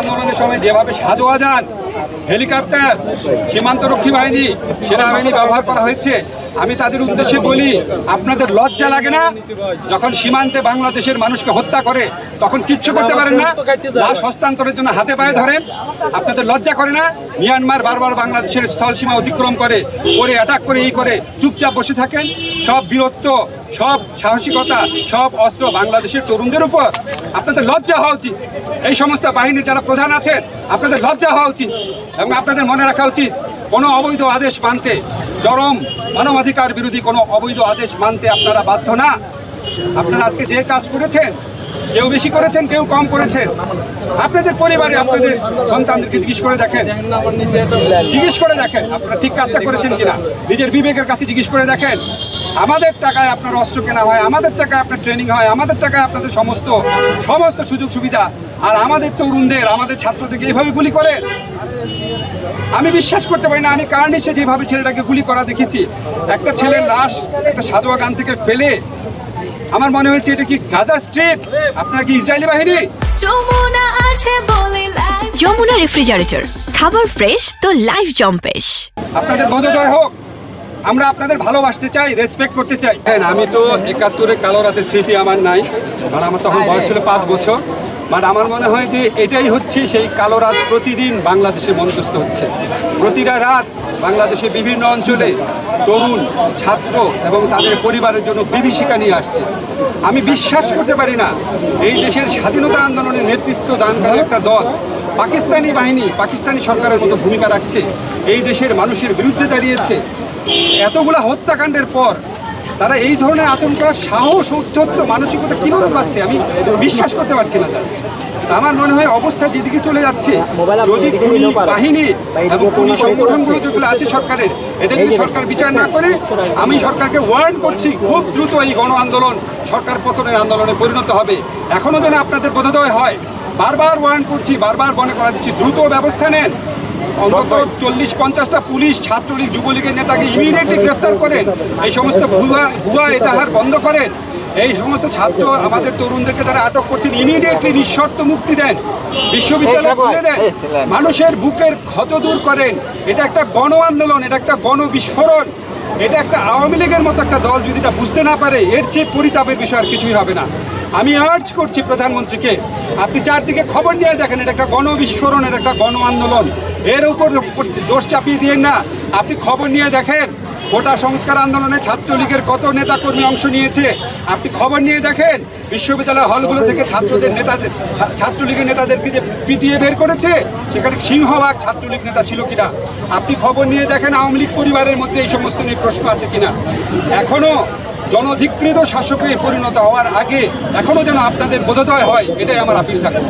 আন্দোলনের সময় যেভাবে সাজোয়াজান হেলিকপ্টার সীমান্তরক্ষী বাহিনী সেনাবাহিনী ব্যবহার করা হয়েছে, আমি তাদের উদ্দেশ্যে বলি, আপনাদের লজ্জা লাগে না? যখন সীমান্তে বাংলাদেশের মানুষকে হত্যা করে তখন কিচ্ছু করতে পারেন না, লাশ হস্তান্তরের জন্য হাতে পায়ে ধরেন। আপনাদের লজ্জা করে না? মিয়ানমার বারবার বাংলাদেশের স্থল সীমা অতিক্রম করে অ্যাটাক করে করে চুপচাপ বসে থাকেন। সব বীরত্ব, সব সাহসিকতা, সব অস্ত্র বাংলাদেশের তরুণদের উপর। আপনাদের লজ্জা হওয়া উচিত। এই সমস্ত বাহিনীর যারা প্রধান আছেন, আপনাদের লজ্জা হওয়া উচিত। এবং আপনাদের মনে রাখা উচিত, কোনো অবৈধ আদেশ মানতে, চরম মানবাধিকার বিরোধী কোনো অবৈধ আদেশ মানতে আপনারা বাধ্য না। আপনারা আজকে যে কাজ করেছেন, কেউ বেশি করেছেন, কেউ কম করেছেন। আপনাদের পরিবারে আপনাদের সন্তানদেরকে জিজ্ঞেস করে দেখেন, আপনারা ঠিক কাজটা করেছেন কিনা। নিজের বিবেকের কাছে জিজ্ঞেস করে দেখেন। আমাদের টাকায় আপনার অস্ত্র কেনা হয়, আমাদের টাকায় আপনার ট্রেনিং হয়, আমাদের টাকায় আপনাদের সমস্ত সুযোগ সুবিধা, আর আমাদের তরুণদের, আমাদের ছাত্রদেরকে এইভাবে গুলি করে। আমি বিশ্বাস করতে পারি না। আমি কার্নিশে যেভাবে ছেলেটাকে গুলি করা দেখেছি, একটা ছেলের লাশ একটা সাজোয়াগান থেকে ফেলে, আমার মনে হয়েছে এটা কি গাজা স্ট্রিপ? আপনারা কি ইসরায়েলি বাহিনী? যমুনা রেফ্রিজারেটর, খাবার ফ্রেশ তো লাইফ জম্পেশ। আপনাদের বোধোদয় হোক। আমরা আপনাদের ভালোবাসতে চাই, রেসপেক্ট করতে চাই। আমি তো 71-এ কালো রাতের স্মৃতি আমার নাই, কারণ আমার তখন বয়স ছিল 5 বছর। বাট আমার মনে হয় যে এটাই হচ্ছে সেই কালো রাত প্রতিদিন বাংলাদেশে মঞ্চস্থ হচ্ছে। প্রতিটা রাত বাংলাদেশে বিভিন্ন অঞ্চলে তরুণ, ছাত্র এবং তাদের পরিবারের জন্য বিভীষিকা নিয়ে আসছে। আমি বিশ্বাস করতে পারি না এই দেশের স্বাধীনতা আন্দোলনের নেতৃত্ব দানকারী একটা দল পাকিস্তানি বাহিনী, পাকিস্তানি সরকারের মতো ভূমিকা রাখছে, এই দেশের মানুষের বিরুদ্ধে দাঁড়িয়েছে। এতগুলা হত্যাকাণ্ডের পর তারা এই ধরনের আচরণ করার সাহস, উদ্ধত্ত মানসিকতা কীভাবে পাচ্ছে আমি বিশ্বাস করতে পারছি না। জাস্ট আমার মনে হয় অবস্থা যেদিকে চলে যাচ্ছে, যদি খুনি বাহিনী এবং খুনি সংগঠনগুলো যেগুলো আছে সরকারের, এটা যদি সরকার বিচার না করে, আমি সরকারকে ওয়ার্ন করছি, খুব দ্রুত এই গণ আন্দোলন সরকার পতনের আন্দোলনে পরিণত হবে। এখনও যেন আপনাদের বোধোদয় হয়, বারবার ওয়ার্ন করছি, বারবার মনে করা দিচ্ছি, দ্রুত ব্যবস্থা নেন। অন্তত 40-50টা পুলিশ, ছাত্রলীগ, যুবলীগের নেতাকে ইমিডিয়েটলি গ্রেফতার করেন। এই সমস্ত ভুয়া এজাহার বন্ধ করেন। এই সমস্ত ছাত্র, আমাদের তরুণদেরকে তারা আটক করছেন, ইমিডিয়েটলি নিঃশর্ত মুক্তি দেন, বিশ্ববিদ্যালয় খুলে দেন, মানুষের বুকের ক্ষত দূর করেন। এটা একটা গণ আন্দোলন, এটা একটা গণ বিস্ফোরণ। এটা একটা আওয়ামী লীগের মতো একটা দল যদি এটা বুঝতে না পারে, এর চেয়ে পরিতাপের বিষয় আর কিছুই হবে না। আমি আর্জ করছি প্রধানমন্ত্রীকে, আপনি চারদিকে খবর নিয়ে দেখেন, এটা একটা গণ বিস্ফোরণ, এটা একটা গণ আন্দোলন। এর উপর দোষ চাপিয়ে দিয়েন না। আপনি খবর নিয়ে দেখেন, কোটা সংস্কার আন্দোলনে ছাত্রলীগের কত নেতাকর্মী অংশ নিয়েছে। আপনি খবর নিয়ে দেখেন, বিশ্ববিদ্যালয় হলগুলো থেকে ছাত্রলীগের নেতাদেরকে যে পিটিয়ে বের করেছে, সেখানে সিংহভাগ ছাত্রলীগ নেতা ছিল কিনা। আপনি খবর নিয়ে দেখেন, আওয়ামী লীগ পরিবারের মধ্যে এই সমস্ত নিয়ে প্রশ্ন আছে কিনা। এখনও জনধিকৃত শাসকে পরিণত হওয়ার আগে এখনও যেন আপনাদের বোধোদয় হয়, এটাই আমার আপিল থাকবে।